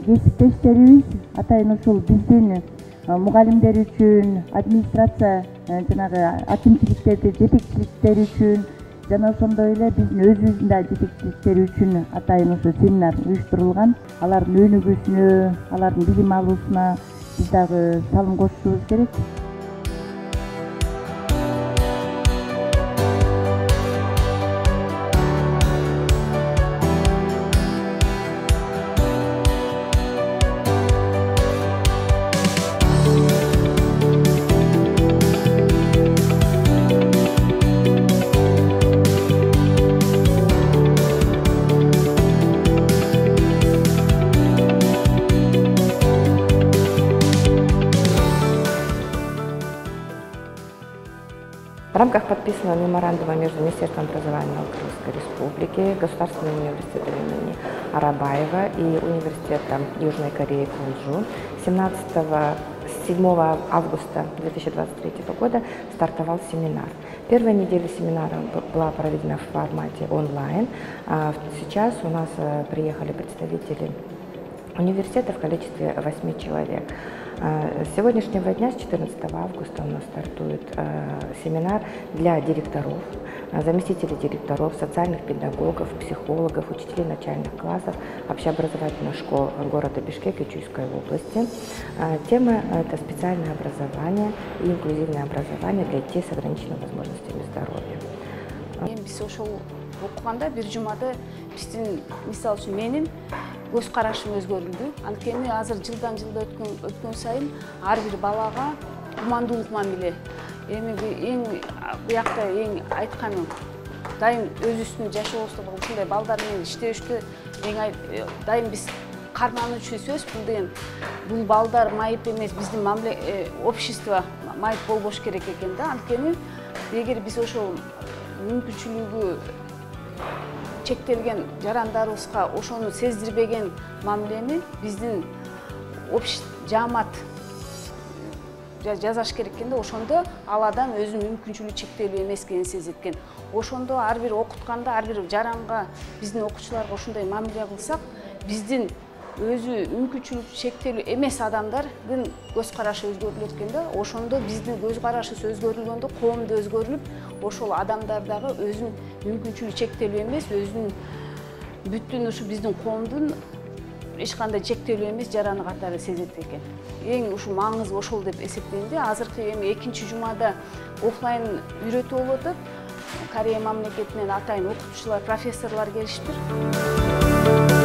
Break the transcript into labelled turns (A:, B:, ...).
A: кесиптештерибиз атайын ушул биздин мугалимдер үчүн, администрация жанагы акимчиликтерди жетекчиликтери үчүн жана ошондой эле биздин өзүбүздүн да жетекчиликтери үчүн атайын ошо семинар уюштурулган. Алардын өнүгүүсүнө, алардын билим алуусуна биз дагы салым кошушубуз керек.
B: В рамках подписанного меморандума между Министерством образования Алжирской Республики, Государственным университетом имени Арабаева и Университетом Южной Кореи Кунжу 7 августа 2023 года стартовал семинар. Первая неделя семинара была проведена в формате онлайн. Сейчас у нас приехали представители университета в количестве 8 человек. С сегодняшнего дня, с 14 августа, у нас стартует семинар для директоров, заместителей директоров, социальных педагогов, психологов, учителей начальных классов общеобразовательных школ города Бишкек и Чуйской области. Тема – это специальное образование и инклюзивное образование для детей с ограниченными возможностями здоровья.
C: Окуганда бир жумада биздин мисалы үчүн менин көз карашым өзгөрүлдү. Анткени азыр жылдан жылда өткөн сайын ар бир балага кумандуулук мамиле. Эми эң буякта эң айтканым дайым өзүбүздүн жашообузда ушундай балдар менен иштешти дайым биз кармануучу сөз бул деген бул балдар майып эмес, биздин общество майып болбош керек экен да. Анткени эгер биз ошол мүмкүнчүлүгү чектелген жарандарыбызга ошону сездирбеген мамилени биздин жаамат жазаш керек экен да. Ошондо ал адам өзүнүн мүмкүнчүлүгү чектелүү эмес экенин сезет экен. Ошондо ар бир окутканда, ар бир жаранга, биздин окуучуларга ошондой мамиле кылсак, биздин өзү мүмкүнчүлүгү чектелүү эмес адамдардын көз карашы өзгөрүлөт экен да. Ошондо биздин көз карашыбыз өзгөрүлгөндө коом да өзгөрүлүп, ошол адамдар дагы өзүнүн мүмкүнчүлүгү чектелүү эмес, өзүнүн бүттүн ушу биздин коомдун эч кандай чектелүү эмес жараны катары сезет экен. Эң ушул маңызы ошол деп эсептейм да. Азыркы эми экинчи жумада офлайн үйрөтүү болуп атат. Корея мамлекетинен атайын окутуучулар, профессорлор келишиптир.